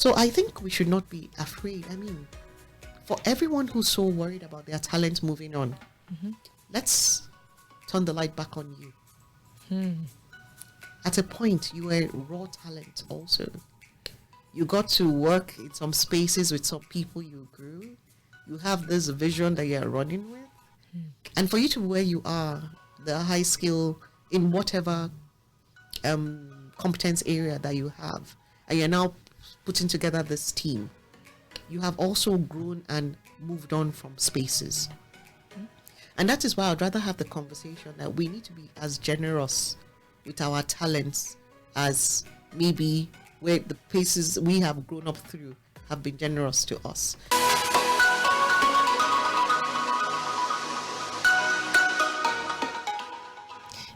So I think we should not be afraid. I mean, for everyone who's so worried about their talent moving on, let's turn the light back on you. At a point, you were raw talent also. You got to work in some spaces with some people you grew. You have this vision that you're running with. And for you to where you are, the high skill in whatever competence area that you have, and you're now putting together this team, you have also grown and moved on from spaces. And that is why I'd rather have the conversation that we need to be as generous with our talents as maybe where the places we have grown up through have been generous to us.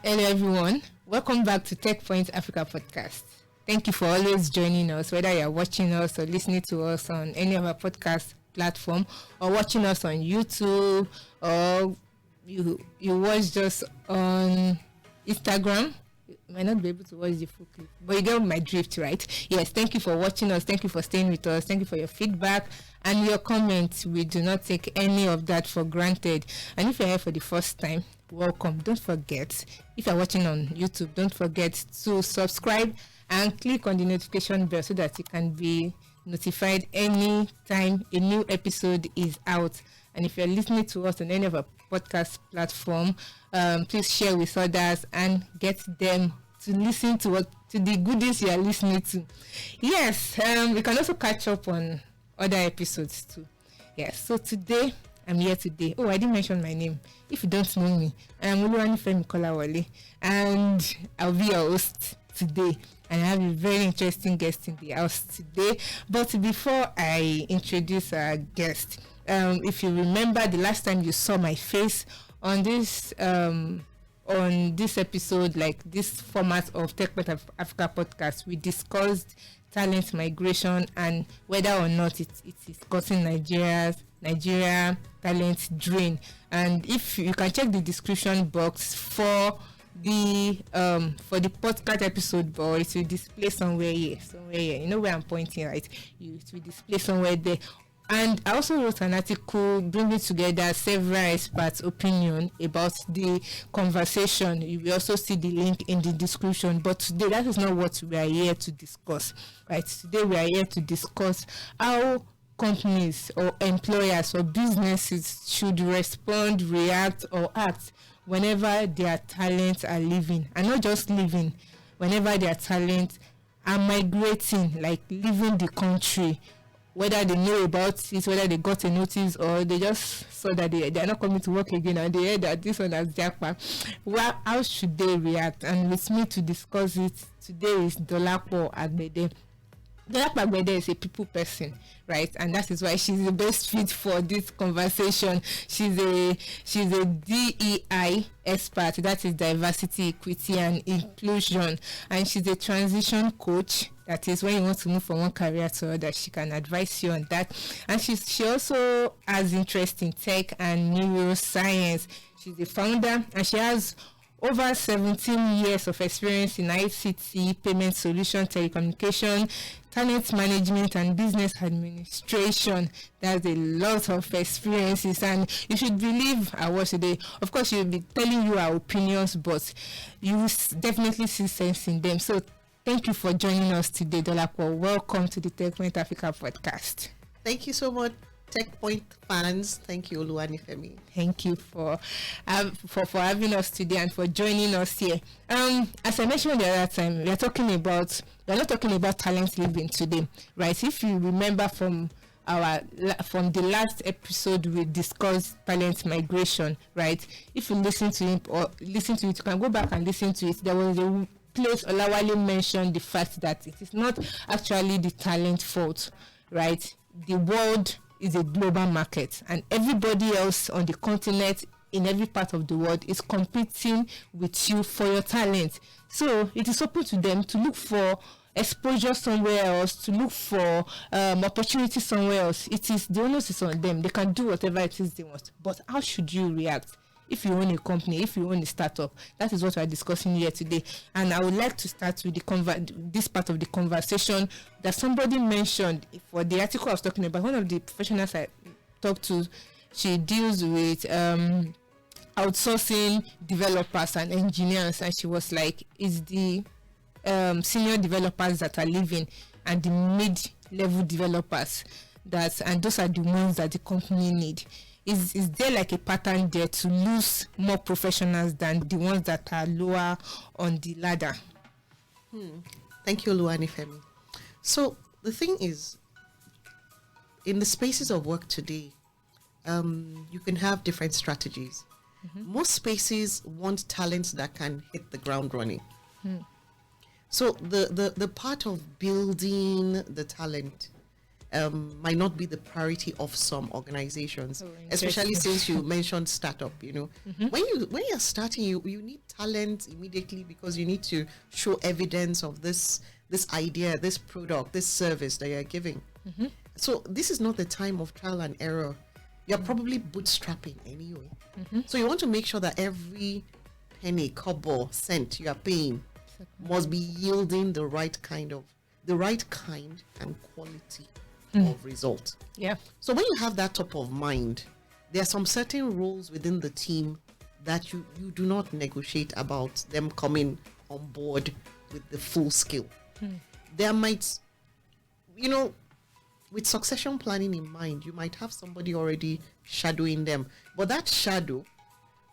Hello everyone, welcome back to Techpoint Africa Podcast. Thank you for always joining us, whether you're watching us or listening to us on any of our podcast platform, or watching us on YouTube, or you watch just on Instagram. You might not be able to watch the full clip, but you get my drift, right? Yes, thank you for watching us. Thank you for staying with us. Thank you for your feedback and your comments. We do not take any of that for granted. And if you're here for the first time, welcome. Don't forget, if you're watching on YouTube, don't forget to subscribe and click on the notification bell so that you can be notified anytime a new episode is out. And if you're listening to us on any of our podcast platform, please share with others and get them to listen to the goodies you are listening to. Yes, we can also catch up on other episodes too. Yes, so today I'm here today. Oh, I didn't mention my name. If you don't know me, I am Oluwanifemi Kolawole, and I'll be your host today. And I have a very interesting guest in the house today. But before I introduce our guest, if you remember the last time you saw my face on this episode, like this format of Techpoint Africa Podcast, we discussed talent migration and whether or not it is causing Nigeria talent drain. And if you can check the description box for the podcast episode, but it will display somewhere here. You know where I'm pointing, right? It will display somewhere there. And I also wrote an article bringing together several experts' opinion about the conversation. You will also see the link in the description. But today, that is not what we are here to discuss, right? Today, we are here to discuss how companies or employers or businesses should respond, react, or act whenever their talents are leaving. And not just leaving, whenever their talents are migrating, like leaving the country, whether they know about it, whether they got a notice, or they just saw that they are not coming to work again and they heard that this one has jackpot. Well, how should they react? And with me to discuss it today is Dolapo Agbede. Dolapo Agbede is a people person, right? And that is why she's the best fit for this conversation. She's a DEI expert, that is diversity, equity, and inclusion, and she's a transition coach. That is when you want to move from one career to another, she can advise you on that. And she also has interest in tech and neuroscience. She's the founder, and she has over 17 years of experience in ICT, payment solution, telecommunication, talent management, and business administration. That's a lot of experiences, and you should believe our words today. Of course, she'll be telling you our opinions, but you will definitely see sense in them. So thank you for joining us today, Dolapo. Welcome to the Techpoint Africa Podcast. Thank you so much, Techpoint fans. Thank you, Oluwanifemi. Thank you for having us today and for joining us here. As I mentioned the other time, we're not talking about talent living today, right? If you remember from the last episode, we discussed talent migration, right? If you listen to it, you can go back and listen to it. There was a place Olawale mentioned the fact that it is not actually the talent fault, right? The world is a global market, and everybody else on the continent in every part of the world is competing with you for your talent. So it is open to them to look for exposure somewhere else, to look for opportunity somewhere else. It is the onus is on them. They can do whatever it is they want. But how should you react if you own a company, if you own a startup. That is what we are discussing here today. And I would like to start with this part of the conversation that somebody mentioned for the article I was talking about. One of the professionals I talked to, she deals with outsourcing developers and engineers, and she was like, it's the senior developers that are leaving and the mid-level developers and those are the ones that the company need. Is there like a pattern there to lose more professionals than the ones that are lower on the ladder? Thank you, Oluwanifemi. So the thing is, in the spaces of work today, you can have different strategies. Most spaces want talent that can hit the ground running. So the part of building the talent might not be the priority of some organizations, especially since you mentioned startup. When you're starting, you need talent immediately because you need to show evidence of this idea, this product, this service that you're giving. So this is not the time of trial and error. You're probably bootstrapping anyway. So you want to make sure that every penny, kobo, cent you are paying must be yielding the right kind and quality of result. Yeah. So when you have that top of mind, there are some certain roles within the team that you do not negotiate about them coming on board with the full skill. There might, with succession planning in mind, you might have somebody already shadowing them, but that shadow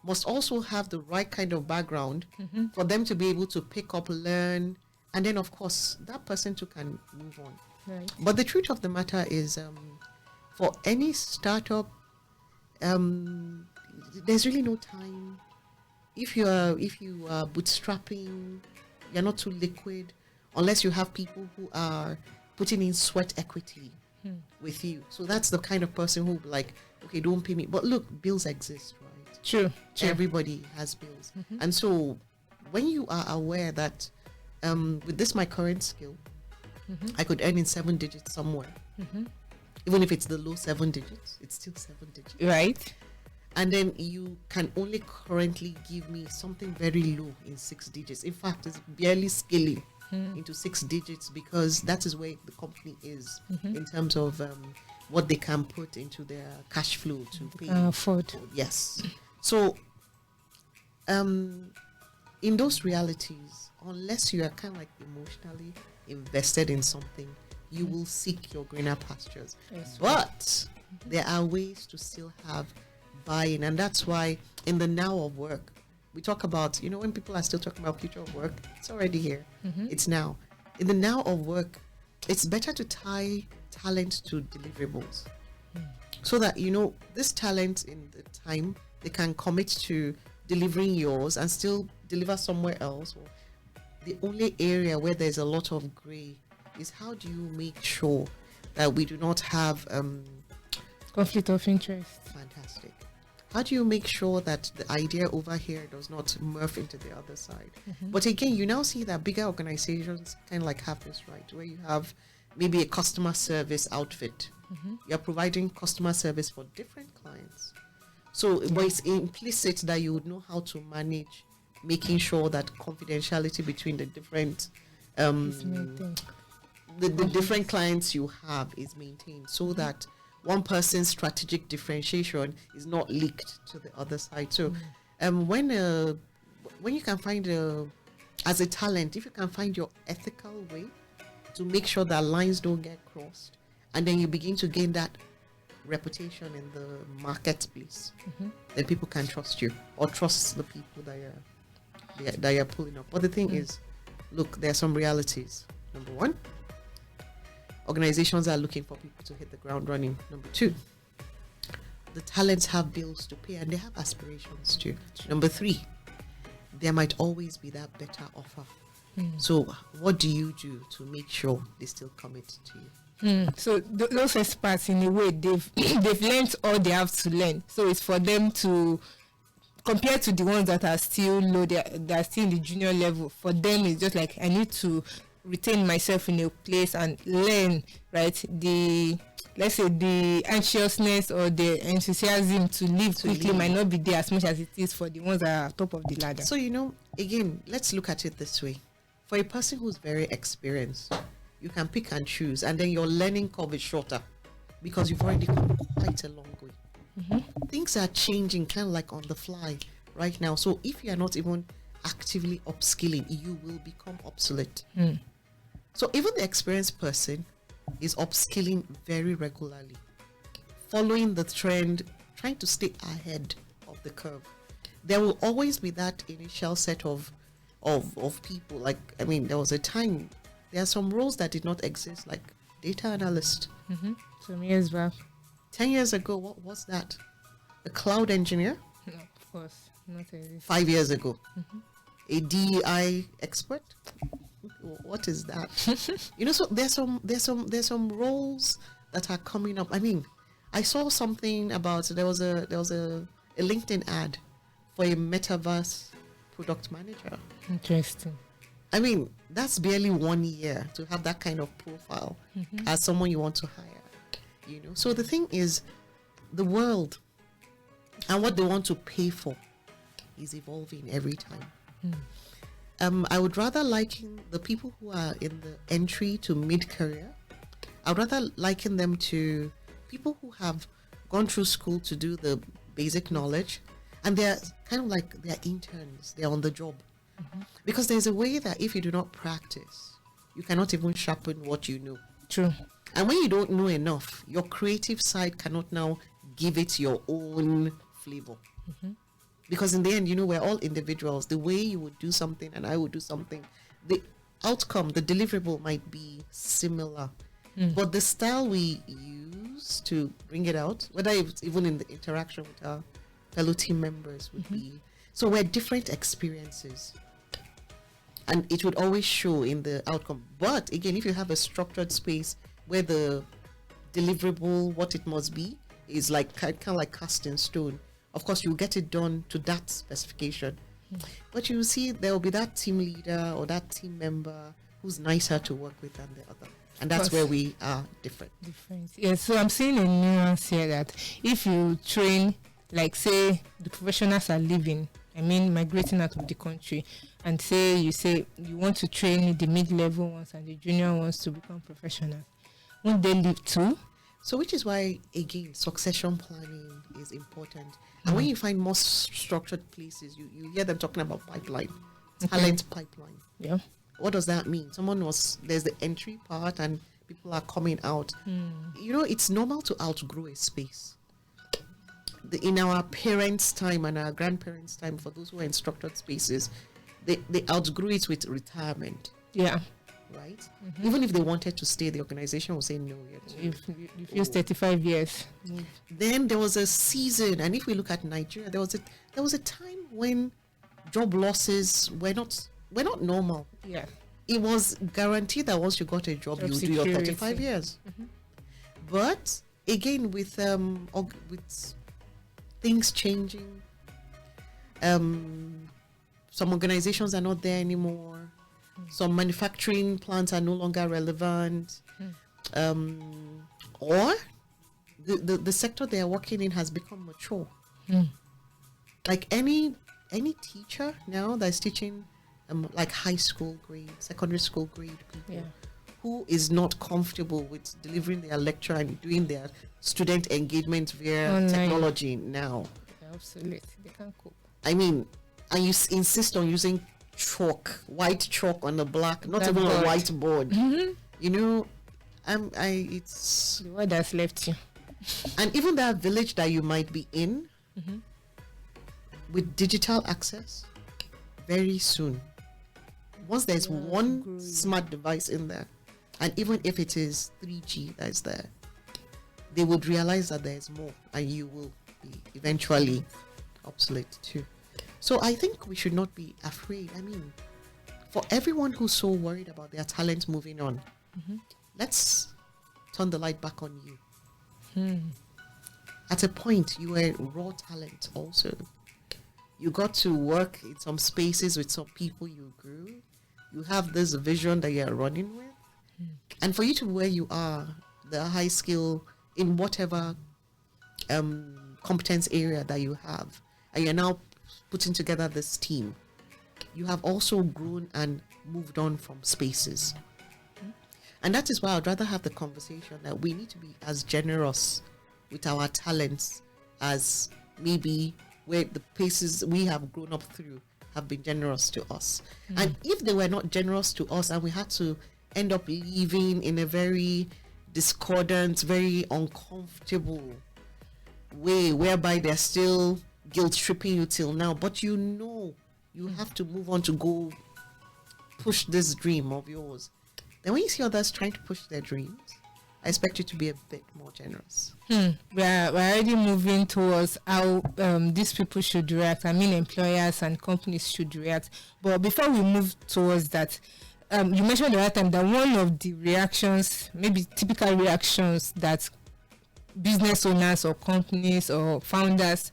must also have the right kind of background for them to be able to pick up, learn, and then of course that person too can move on. Right. But the truth of the matter is, for any startup, there's really no time. If you are bootstrapping, you're not too liquid, unless you have people who are putting in sweat equity with you. So that's the kind of person who will be like, okay, don't pay me. But look, bills exist, right? True. Everybody has bills. And so when you are aware that with this my current skill, I could earn in 7 digits somewhere. Even if it's the low 7 digits, it's still 7 digits. Right. And then you can only currently give me something very low in 6 digits. In fact, it's barely scaling into 6 digits because that is where the company is in terms of what they can put into their cash flow to pay. Afford. Yes. So, in those realities, unless you are kind of like emotionally invested in something, you will seek your greener pastures. Yes. But there are ways to still have buy-in, and that's why in the now of work, we talk about, when people are still talking about future of work, it's already here. It's now. In the now of work, it's better to tie talent to deliverables so that, this talent in the time, they can commit to delivering yours and still deliver somewhere else. Or the only area where there's a lot of gray is how do you make sure that we do not have conflict of interest. Fantastic. How do you make sure that the idea over here does not morph into the other side? But again, you now see that bigger organizations kind of like have this, right, where you have maybe a customer service outfit. You're providing customer service for different clients. So but it's implicit that you would know how to manage making sure that confidentiality between the different the different clients you have is maintained, so that one person's strategic differentiation is not leaked to the other side. So when you can find as a talent, if you can find your ethical way to make sure that lines don't get crossed, and then you begin to gain that reputation in the marketplace, then people can trust you or trust the people that you're pulling up. But the thing is, look, there are some realities. Number one, organizations are looking for people to hit the ground running. Number two, the talents have bills to pay and they have aspirations too. Number three, there might always be that better offer. So what do you do to make sure they still commit to you? So those experts, in a way, they've learned all they have to learn. So it's for them to, compared to the ones that are still low, they are still in the junior level. For them, it's just like, I need to retain myself in a place and learn, right, the let's say the anxiousness or the enthusiasm to leave quickly might not be there as much as it is for the ones that are top of the ladder. So, again, let's look at it this way. For a person who's very experienced, you can pick and choose, and then your learning curve is shorter because you've already come quite a long way. Things are changing kind of like on the fly right now. So if you are not even actively upskilling, you will become obsolete. So even the experienced person is upskilling very regularly, following the trend, trying to stay ahead of the curve. There will always be that initial set of people. Like, there was a time, there are some roles that did not exist, like data analyst. Some years back. 10 years ago, what was that? A cloud engineer? No, of course. Not really. 5 years ago. A DEI expert? What is that? So there's some roles that are coming up. I saw something about, there was a LinkedIn ad for a metaverse product manager. Interesting. That's barely 1 year to have that kind of profile as someone you want to hire. So the thing is, the world and what they want to pay for is evolving every time. I would rather liken the people who are in the entry to mid-career, I would rather liken them to people who have gone through school to do the basic knowledge, and they're kind of like they're interns, they're on the job. Because there's a way that if you do not practice, you cannot even sharpen what you know. True. And when you don't know enough, your creative side cannot now give it your own flavor. Because in the end, we're all individuals. The way you would do something and I would do something, the outcome, the deliverable might be similar. But the style we use to bring it out, whether it's even in the interaction with our fellow team members, would be... So we're different experiences. And it would always show in the outcome. But again, if you have a structured space where the deliverable, what it must be, is like kind of like cast in stone, of course you get it done to that specification. But you see there will be that team leader or that team member who's nicer to work with than the other, and that's where we are different. Yes. So I'm seeing a nuance here that if you train, like say the professionals are leaving, migrating out of the country, and you say you want to train the mid-level ones and the junior ones to become professionals, won't they leave too? So which is why, again, succession planning is important. And when you find more structured places, you hear them talking about pipeline, talent pipeline. Yeah. What does that mean? There's the entry part and people are coming out. It's normal to outgrow a space. In our parents' time and our grandparents' time, for those who are in structured spaces, they outgrew it with retirement. Yeah. Right? Even if they wanted to stay, the organization will say no. You've used 35 years. Then there was a season, and if we look at Nigeria, there was a time when job losses were not normal. Yeah. It was guaranteed that once you got a job you would do your 35 years. But again, with things changing, some organizations are not there anymore. Some manufacturing plants are no longer relevant, or the sector they are working in has become mature. Like any teacher now that's teaching like high school grade, secondary school grade people, who is not comfortable with delivering their lecture and doing their student engagement via online technology now. Absolutely, they can't cope. And you insist on using white chalk on the black, not even a whiteboard. It's the word has left you. And even that village that you might be in, with digital access, very soon, once there's one smart device in there, and even if it is 3G that is there, they would realize that there's more, and you will be eventually obsolete too. So I think we should not be afraid. For everyone who's so worried about their talent moving on, let's turn the light back on you. At a point, you were raw talent also. You got to work in some spaces with some people you grew. You have this vision that you're running with. And for you to where you are, the high skill in whatever competence area that you have, and you're now putting together this team, you have also grown and moved on from spaces. And that is why I'd rather have the conversation that we need to be as generous with our talents as maybe where the places we have grown up through have been generous to us. And if they were not generous to us and we had to end up living in a very discordant, very uncomfortable way whereby they're still guilt tripping you till now, but you know you have to move on to go push this dream of yours, then when you see others trying to push their dreams, I expect you to be a bit more generous. We're already moving towards how these people should react. I mean, employers and companies should react. But before we move towards that, you mentioned the other time that one of the reactions, maybe typical reactions that business owners or companies or founders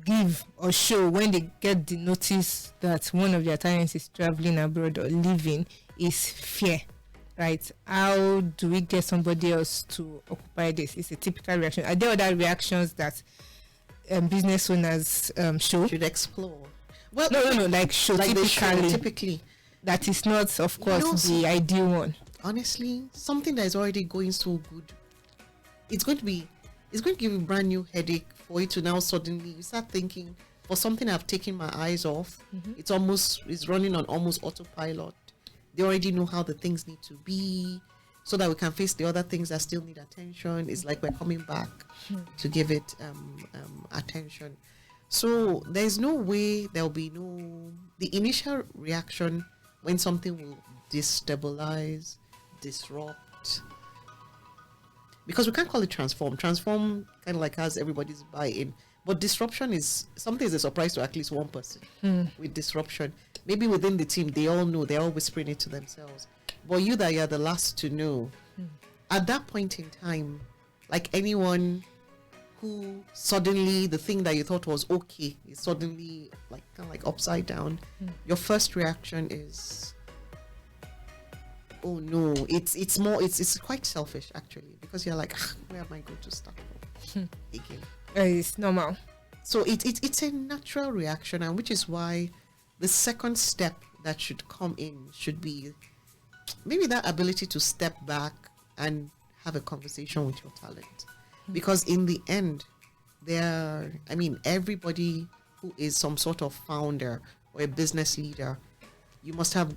give or show when they get the notice that one of their talents is traveling abroad or leaving is fear. Right? How do we get somebody else to occupy this? It's a typical reaction. Are there other reactions that business owners show? Should explore. Well, no, like show like typically. That is not, of course, the ideal one. Honestly, something that is already going so good, it's going to give you a brand new headache for you to now suddenly you start thinking, for something I've taken my eyes off, it's running on almost autopilot. They already know how the things need to be so that we can face the other things that still need attention. It's like we're coming back to give it attention. So there's no way there'll be the initial reaction when something will destabilize, disrupt, because we can't call it transform. Transform kind of like has everybody's buy-in, but disruption is something is a surprise to at least one person. With disruption, maybe within the team, they all know, they're all whispering it to themselves. But you're the last to know. At that point in time, like anyone who suddenly, the thing that you thought was okay is suddenly like kind of like upside down, your first reaction is, oh no, it's quite selfish actually, because you're like, where am I going to start from again? It's normal. So it's a natural reaction, and which is why the second step that should come in should be maybe that ability to step back and have a conversation with your talent. Because in the end, everybody who is some sort of founder or a business leader, you must have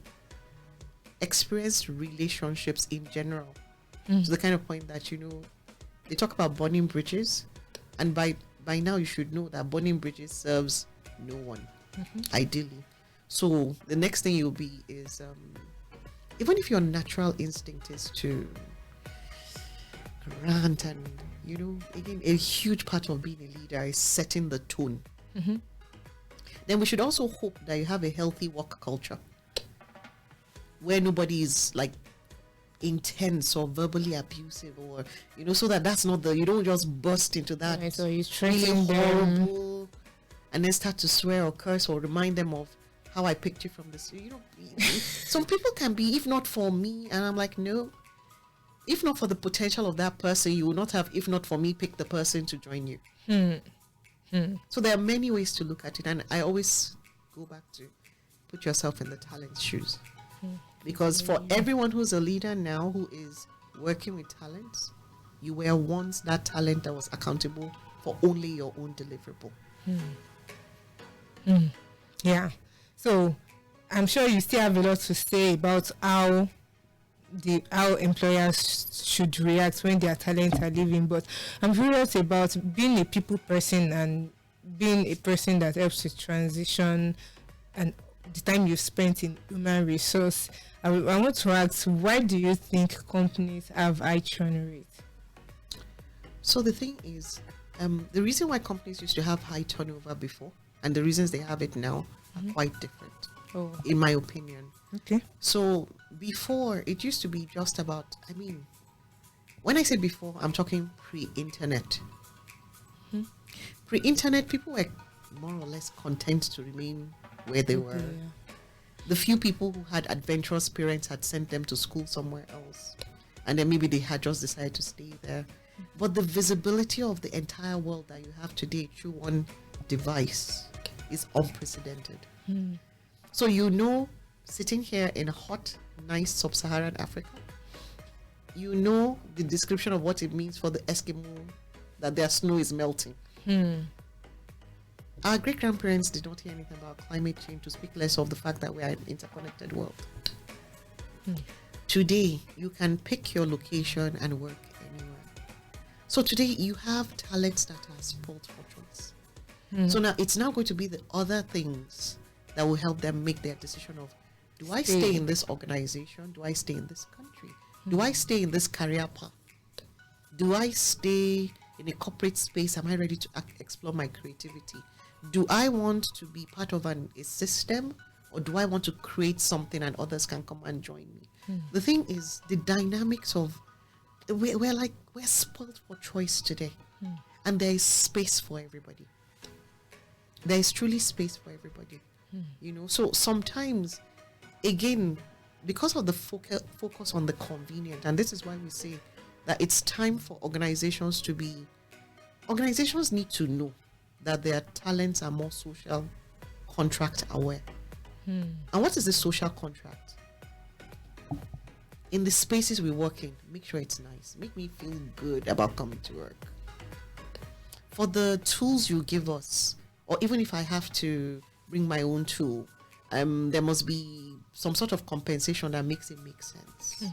experienced relationships in general. To the kind of point that, they talk about burning bridges, and by now you should know that burning bridges serves no one, ideally. So the next thing you'll be is, even if your natural instinct is to rant and, again, a huge part of being a leader is setting the tone. Then we should also hope that you have a healthy work culture where nobody is like intense or verbally abusive, or so that's not you don't just burst into that. Right, so you're really training horrible and then start to swear or curse or remind them of how I picked you from this. Some people can be, if not for me, and I'm like, no, if not for the potential of that person, you would not have, if not for me, picked the person to join you. So there are many ways to look at it, and I always go back to put yourself in the talent's shoes. Because for everyone who's a leader now who is working with talents, you were once that talent that was accountable for only your own deliverable. Yeah. So I'm sure you still have a lot to say about how employers should react when their talents are leaving, but I'm curious about being a people person and being a person that helps with transition and the time you've spent in human resource. I want to ask, why do you think companies have high churn rate? So the thing is, the reason why companies used to have high turnover before and the reasons they have it now are quite different, in my opinion. Okay. So before, it used to be just about, when I say before, I'm talking pre-internet. Pre-internet, people were more or less content to remain where they were. The few people who had adventurous parents had sent them to school somewhere else. and then maybe they had just decided to stay there. But the visibility of the entire world that you have today through one device is unprecedented. So sitting here in hot, nice sub-Saharan Africa, the description of what it means for the Eskimo that their snow is melting. Our great-grandparents did not hear anything about climate change, to speak less of the fact that we are an interconnected world. Today, you can pick your location and work anywhere. So today, you have talents that are spoiled for choice. So now, it's now going to be the other things that will help them make their decision of, do I stay in this organization? Do I stay in this country? Do I stay in this career path? Do I stay in a corporate space? Am I ready to explore my creativity? Do I want to be part of a system, or do I want to create something and others can come and join me? The thing is, the dynamics of we're spoiled for choice today, and there is space for everybody. There is truly space for everybody. So sometimes, again, because of the focus on the convenient, and this is why we say that it's time for organizations need to know that their talents are more social contract aware. And what is the social contract? In the spaces we work in, make sure it's nice. Make me feel good about coming to work. For the tools you give us, or even if I have to bring my own tool, there must be some sort of compensation that makes it make sense.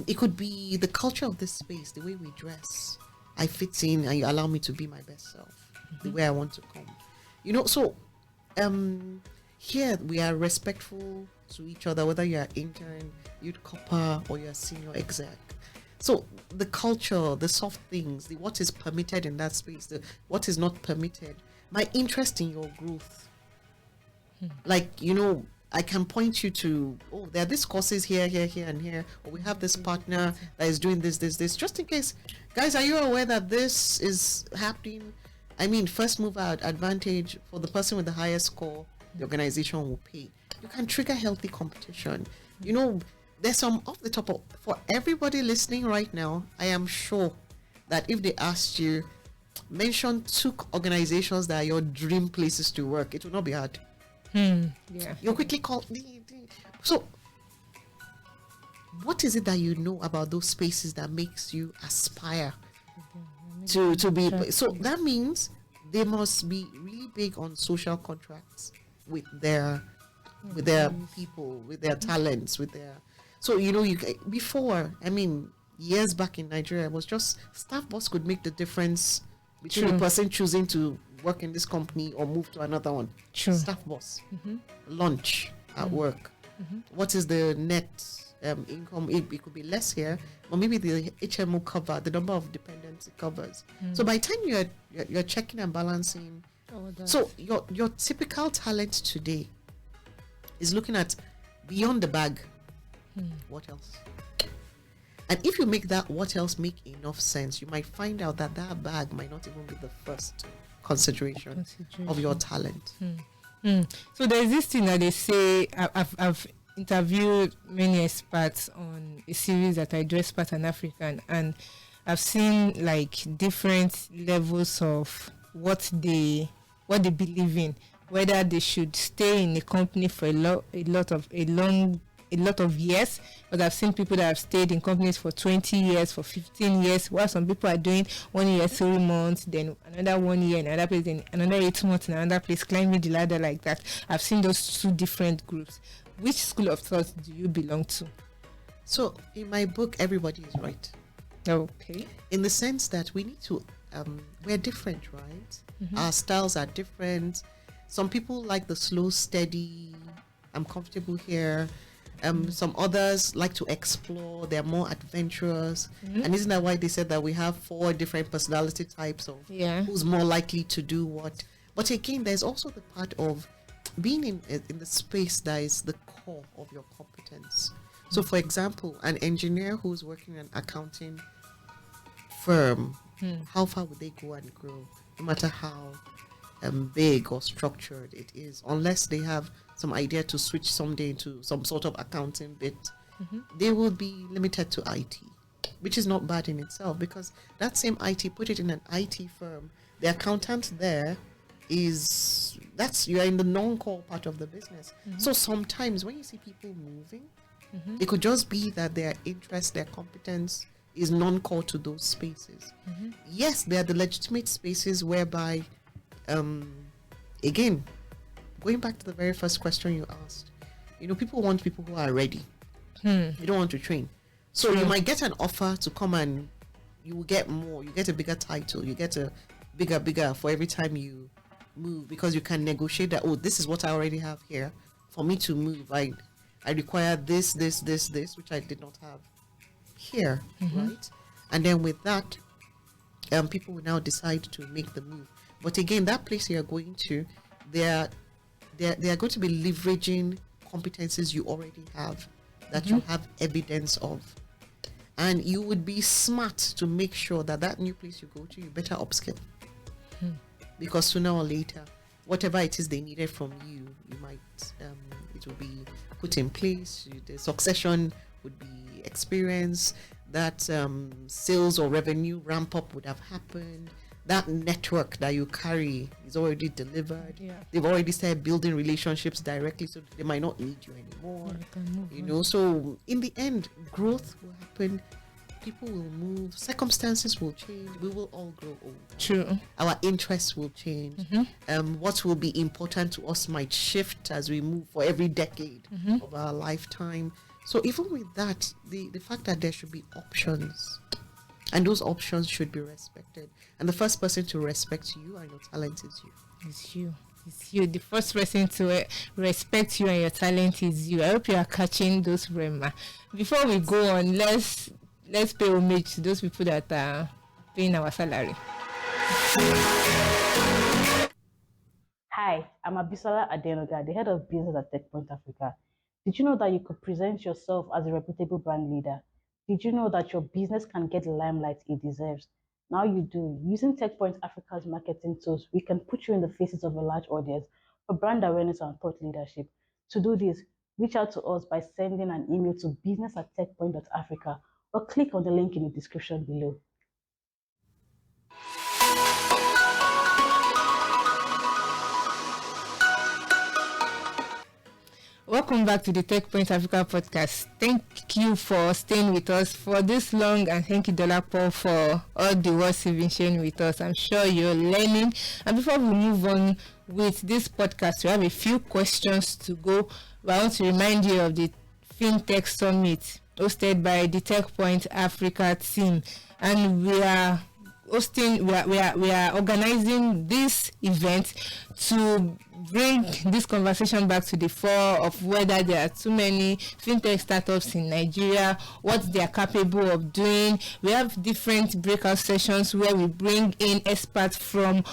It could be the culture of this space, the way we dress. I fit in and you allow me to be my best self, the way I want to come. So here we are respectful to each other, whether you're intern, youth copper, or you're senior exec. So the culture, the soft things, what is permitted in that space, what is not permitted, my interest in your growth. I can point you to, there are these courses here, and here, or we have this partner that is doing this, just in case. Guys, are you aware that this is happening? I mean, first mover advantage for the person with the highest score, the organization will pay. You can trigger healthy competition. There's some off the top of, for everybody listening right now, I am sure that if they asked you, mention 2 organizations that are your dream places to work, it will not be hard. You'll quickly call. So what is it that you know about those spaces that makes you aspire to be? So that means they must be really big on social contracts with their people, with their talents, with their. So before, years back in Nigeria, it was just staff boss could make the difference between the person choosing to work in this company or move to another one. Staff boss, lunch at work. What is the net income? It could be less here, or maybe the HMO cover, the number of dependents it covers. So by the time you're checking and balancing, so your typical talent today is looking at beyond the bag. What else? And if you make that what else make enough sense, you might find out that bag might not even be the first consideration of your talent. So there's this thing that they say, I've interviewed many experts on a series that I do, Expert and African, and I've seen different levels of what they believe in, whether they should stay in a company for a lot of years. But I've seen people that have stayed in companies for 20 years, for 15 years, while some people are doing 1 year, 3 months, then another 1 year in another place, then another 8 months in another place, climbing the ladder like that. I've seen those 2 different groups. Which school of thought do you belong to? So in my book, everybody is right. Okay. In the sense that we need to, we're different, right? Our styles are different. Some people like the slow, steady, I'm comfortable here. Some others like to explore, they're more adventurous. And isn't that why they said that we have 4 different personality types of who's more likely to do what? But again, there's also the part of being in the space that is the core of your competence. So for example, an engineer who's working in an accounting firm, how far would they go and grow, no matter how big or structured it is, unless they have some idea to switch someday into some sort of accounting bit. they will be limited to IT, which is not bad in itself, because that same IT, put it in an IT firm, the accountant there you are in the non-core part of the business. So sometimes when you see people moving, it could just be that their interest, their competence is non-core to those spaces. Yes, they are the legitimate spaces whereby, again, going back to the very first question you asked, people want people who are ready. You don't want to train. So you might get an offer to come, and you will get more. You get a bigger title. You get a bigger for every time you move, because you can negotiate that. Oh, this is what I already have here. For me to move, I require this, which I did not have here, right? And then with that, people will now decide to make the move. But again, that place you're going to, they are going to be leveraging competencies you already have, that you have evidence of. And you would be smart to make sure that new place you go to, you better upskill. Because sooner or later, whatever it is they needed from you, might it will be put in place. The succession would be experienced. That sales or revenue ramp up would have happened. That network that you carry is already delivered. They've already started building relationships directly, so they might not need you anymore. So in the end, growth will happen. People will move, circumstances will change, we will all grow old. True. Our interests will change. What will be important to us might shift as we move for every decade of our lifetime. So even with that, the fact that there should be options, and those options should be respected. And the first person to respect you and your talent is you. It's you. The first person to respect you and your talent is you. I hope you are catching those, Rema. Before we go on, let's pay homage to those people that are paying our salary. Hi, I'm Abisola Adenoga, the head of business at Techpoint Africa. Did you know that you could present yourself as a reputable brand leader? Did you know that your business can get the limelight it deserves? Now you do. Using Techpoint Africa's marketing tools, we can put you in the faces of a large audience for brand awareness and thought leadership. To do this, reach out to us by sending an email to business@techpoint.africa or click on the link in the description below. Welcome back to the Techpoint Africa Podcast. Thank you for staying with us for this long, and thank you, Dolapo, for all the words you've been sharing with us. I'm sure you're learning. And before we move on with this podcast, we have a few questions to go. I want to remind you of the FinTech Summit hosted by the Techpoint Africa team, and we are organizing this event to bring this conversation back to the fore of whether there are too many fintech startups in Nigeria, what they are capable of doing. We have different breakout sessions where we bring in experts from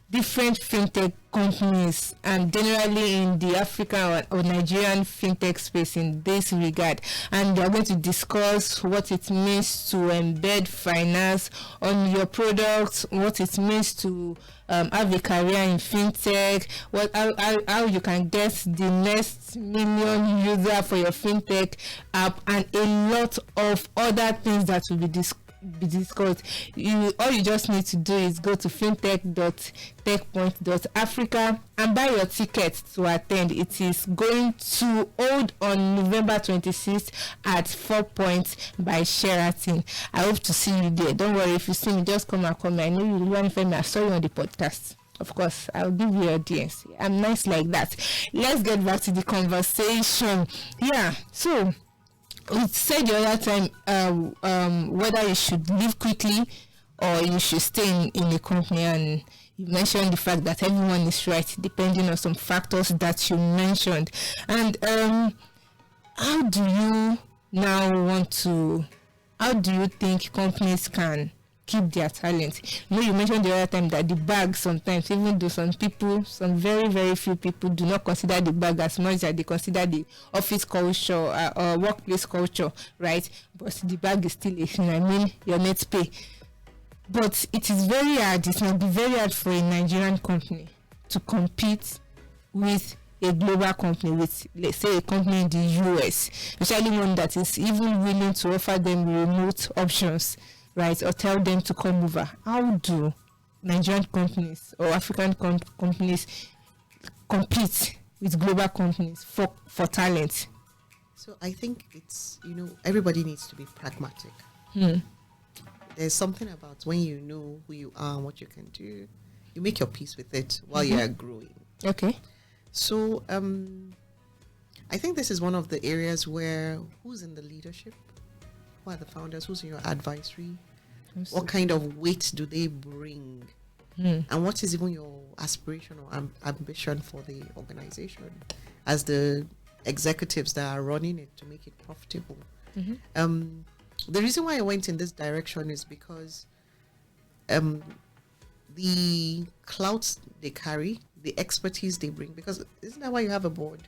different fintech companies, and generally in the African or Nigerian fintech space in this regard. And we are going to discuss what it means to embed finance on your products, what it means to have a career in fintech, how you can get the next million user for your fintech app, and a lot of other things that will be discussed. All you just need to do is go to fintech.techpoint.africa and buy your ticket to attend. It is going to hold on November 26th at 4 Points by Sheraton. I hope to see you there. Don't worry, if you see me, just come and come. I know you Oluwanifemi. I saw you on the podcast. Of course, I'll give you audience. I'm nice like that. Let's get back to the conversation. So we said the other time whether you should leave quickly or you should stay in a company, and you mentioned the fact that everyone is right depending on some factors that you mentioned. And how do you think companies can keep their talent? You mentioned the other time that the bag sometimes, even though some very, very few people do not consider the bag as much as they consider the office culture or workplace culture, right? But the bag is still a thing. Your net pay. But it is very hard. It might be very hard for a Nigerian company to compete with a global company with, let's say, a company in the US, especially one that is even willing to offer them remote options, right, or tell them to come over, how do Nigerian companies or African companies compete with global companies for talent? So I think it's, everybody needs to be pragmatic. There's something about when you know who you are and what you can do, you make your peace with it while you are growing. Okay. So I think this is one of the areas where who's in the leadership? Who are the founders? Who's in your advisory? What kind of weight do they bring? And what is even your aspiration or ambition for the organization as the executives that are running it to make it profitable? The reason why I went in this direction is because the clouds they carry, the expertise they bring, because isn't that why you have a board?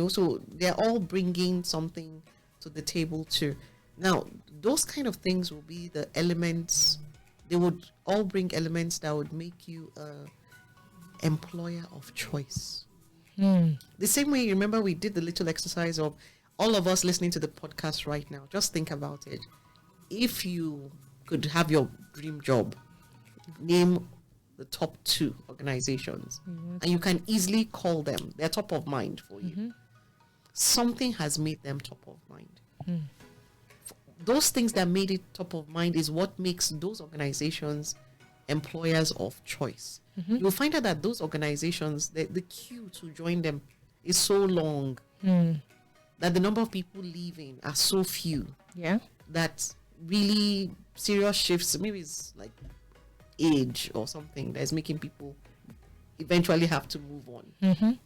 So they're all bringing something to the table too. Now, those kind of things will be the elements. They would all bring elements that would make you a employer of choice. The same way, remember we did the little exercise of all of us listening to the podcast right now. Just think about it. If you could have your dream job, name the top 2 organizations, and you can easily call them. They're top of mind for you. Something has made them top of mind. Those things that made it top of mind is what makes those organizations employers of choice. You'll find out that those organizations, the queue to join them is so long that the number of people leaving are so few. That really serious shifts, maybe it's like age or something, that's making people eventually have to move on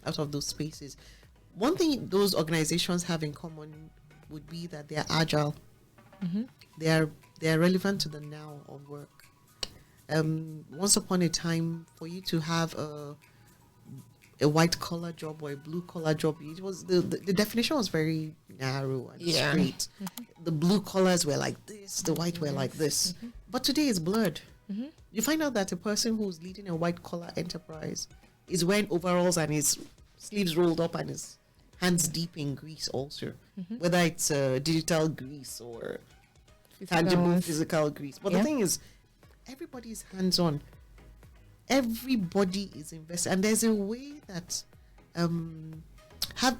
out of those spaces. One thing those organizations have in common would be that they are agile. They are relevant to the now of work. Once upon a time, for you to have a white collar job or a blue collar job, it was the definition was very narrow and straight. The blue collars were like this, the white were like this. But today it's blurred. You find out that a person who's leading a white collar enterprise is wearing overalls and his sleeves rolled up and his hands deep in grease also, whether it's digital grease or tangible physical grease. But the thing is, everybody is hands-on. Everybody is invested, and there's a way that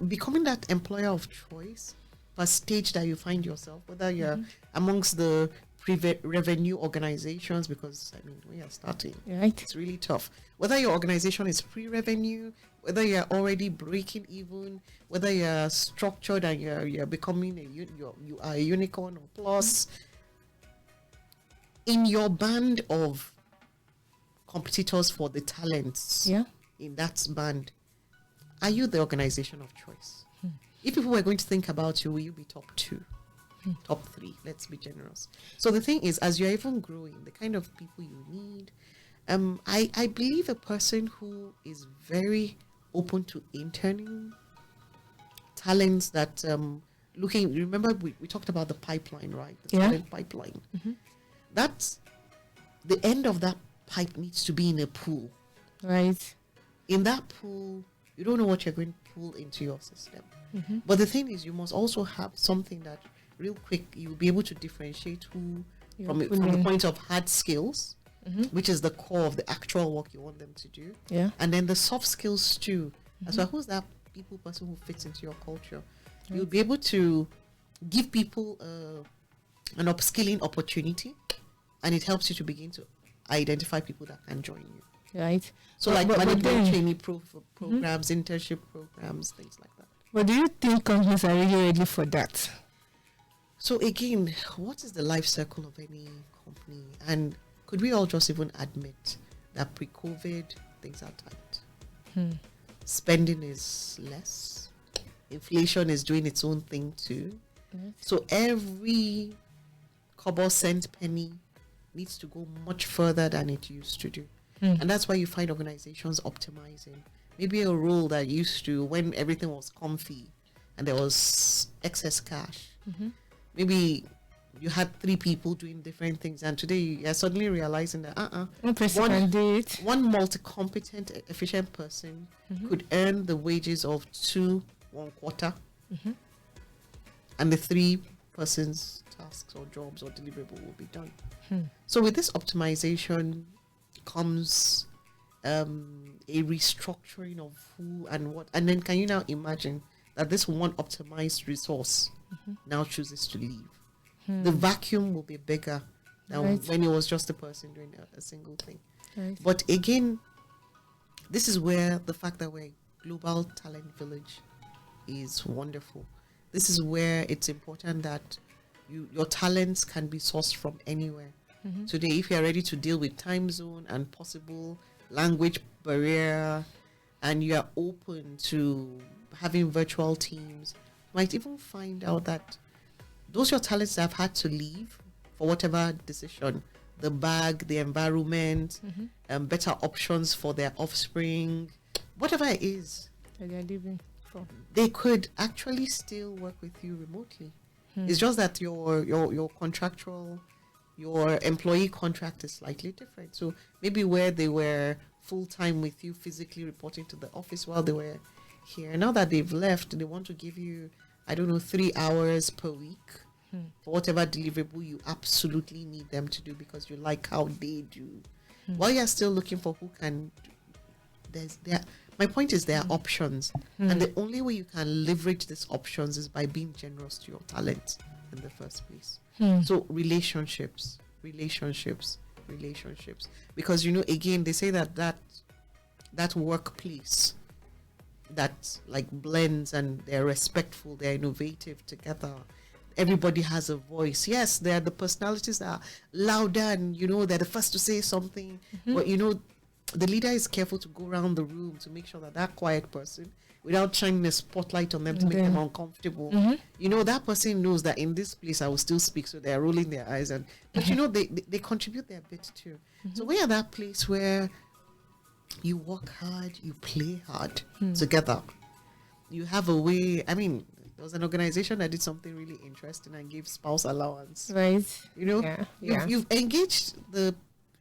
becoming that employer of choice per stage that you find yourself, whether you're amongst the revenue organizations, because when you're starting, it's really tough. Whether your organization is pre-revenue, whether you're already breaking even, whether you're structured and you're becoming you are a unicorn or plus, in your band of competitors for the talents in that band, are you the organization of choice? If people were going to think about you, will you be top 2? Top 3, let's be generous. So the thing is, as you're even growing, the kind of people you need, I believe a person who is very open to interning talents that remember we talked about the pipeline, right? The talent pipeline. That's the end of that pipe needs to be in a pool. Right. In that pool, you don't know what you're going to pull into your system. But the thing is, you must also have something that real quick you'll be able to differentiate who from the point of hard skills, which is the core of the actual work you want them to do, and then the soft skills too. As well, who's that person who fits into your culture? You'll be able to give people an upskilling opportunity, and it helps you to begin to identify people that can join you. Right. So management training programs, internship programs, things like that. But do you think companies are really ready for that? So again, what is the life cycle of any company? And could we all just even admit that pre-COVID, things are tight? Spending is less. Inflation is doing its own thing too. So every kobo, cent, penny needs to go much further than it used to do. And that's why you find organizations optimizing. Maybe a role that used to, when everything was comfy and there was excess cash, maybe you had 3 people doing different things, and today you're suddenly realizing that One person can do it. one multi-competent, efficient person could earn the wages of 2 1/4, and the 3 persons' tasks or jobs or deliverable will be done. So with this optimization comes a restructuring of who and what, and then can you now imagine that this one optimized resource now chooses to leave? The vacuum will be bigger than when it was just a person doing a single thing. But again, this is where the fact that we're a global talent village is wonderful. This is where it's important that your talents can be sourced from anywhere. Today, if you're ready to deal with time zone and possible language barrier, and you are open to having virtual teams, you might even find out that those your talents that have had to leave for whatever decision, the bag, the environment, better options for their offspring, whatever it is, That they're leaving for. they could actually still work with you remotely. It's just that your contractual, your employee contract is slightly different. So maybe where they were full-time with you, physically reporting to the office while they were here, now that they've left, they want to give you, 3 hours per week for whatever deliverable you absolutely need them to do because you like how they do. While you're still looking for who can do, my point is there are options, and the only way you can leverage these options is by being generous to your talent in the first place. So relationships, because again, they say that workplace that like blends and they're respectful, they're innovative together, everybody has a voice. Yes, they're the personalities that are louder and they're the first to say something, but the leader is careful to go around the room to make sure that quiet person, without shining a spotlight on them to make them uncomfortable, that person knows that in this place I will still speak, so they're rolling their eyes, but they contribute their bit too. So we're at that place where you work hard, you play hard together. You have a way. There was an organization that did something really interesting and gave spouse allowance. Right. You've engaged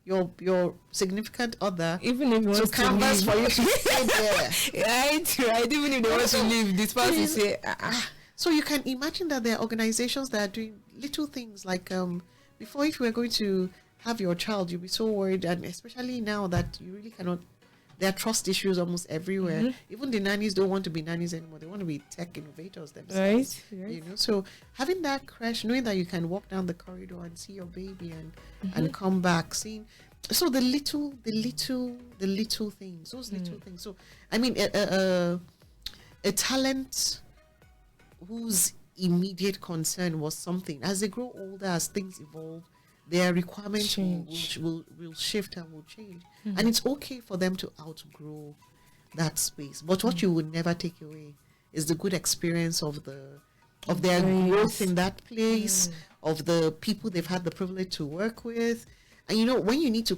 your significant other, even if you want to canvas leave. for you to stay there. Right. Even if they want to leave, this person will say, So you can imagine that there are organizations that are doing little things like before, if you were going to have your child, you'd be so worried, and especially now that you really cannot. There are trust issues almost everywhere. Even the nannies don't want to be nannies anymore. They want to be tech innovators themselves. Right. So having that crash, knowing that you can walk down the corridor and see your baby and come back, seeing. So the little things, those little things. So a talent whose immediate concern was something. As they grow older, as things evolve, their requirements will shift and will change. And it's okay for them to outgrow that space. But what you would never take away is the good experience of their growth in that place, of the people they've had the privilege to work with. And when you need to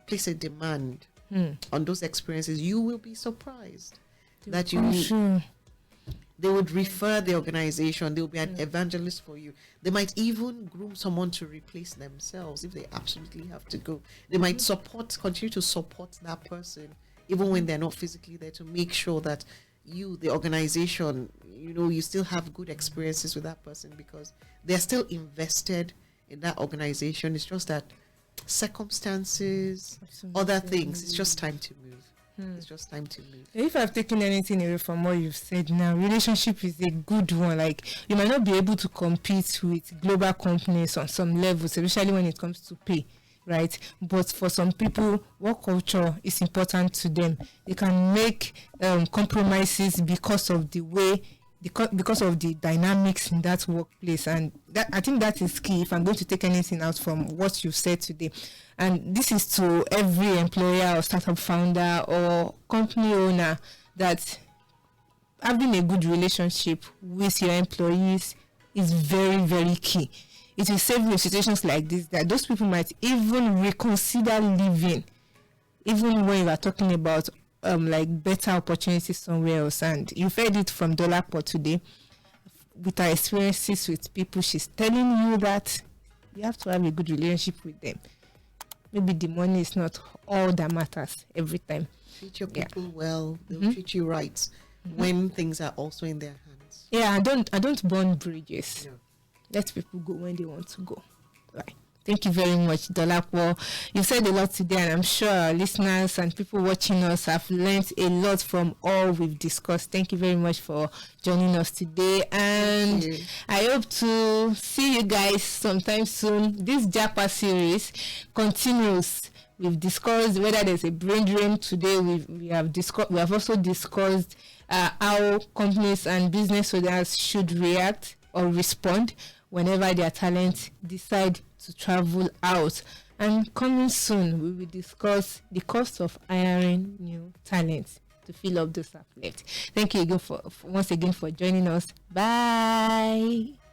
place a demand on those experiences, you will be surprised that they would refer the organization. They will be an evangelist for you. They might even groom someone to replace themselves if they absolutely have to go. They might continue to support that person even when they're not physically there, to make sure that you, the organization, you still have good experiences with that person because they're still invested in that organization. It's just that circumstances, other things, it's just time to move. It's just time to move. If I've taken anything away from what you've said now, relationship is a good one. Like, you might not be able to compete with global companies on some levels, especially when it comes to pay, right? But for some people, work culture is important to them. They can make compromises because of the way, because of the dynamics in that workplace. And that, I think that is key if I'm going to take anything out from what you've said today. And this is to every employer or startup founder or company owner, that having a good relationship with your employees is very, very key. It will save you in situations like this, that those people might even reconsider leaving, even when you are talking about like better opportunities somewhere else. And you've heard it from Dolapo today. with her experiences with people, she's telling you that you have to have a good relationship with them. Maybe the money is not all that matters every time. Treat your people well. They'll treat you right when things are also in their hands. Yeah, I don't burn bridges. No. Let people go when they want to go. Right. Thank you very much, Dolapo. You said a lot today, and I'm sure our listeners and people watching us have learned a lot from all we've discussed. Thank you very much for joining us today, and I hope to see you guys sometime soon. This Japa series continues. We've discussed whether there's a brain drain today. We have also discussed how companies and business owners should react or respond whenever their talent decide to travel out. And coming soon, we will discuss the cost of hiring new talent to fill up those gaps left. Thank you again once again for joining us. Bye.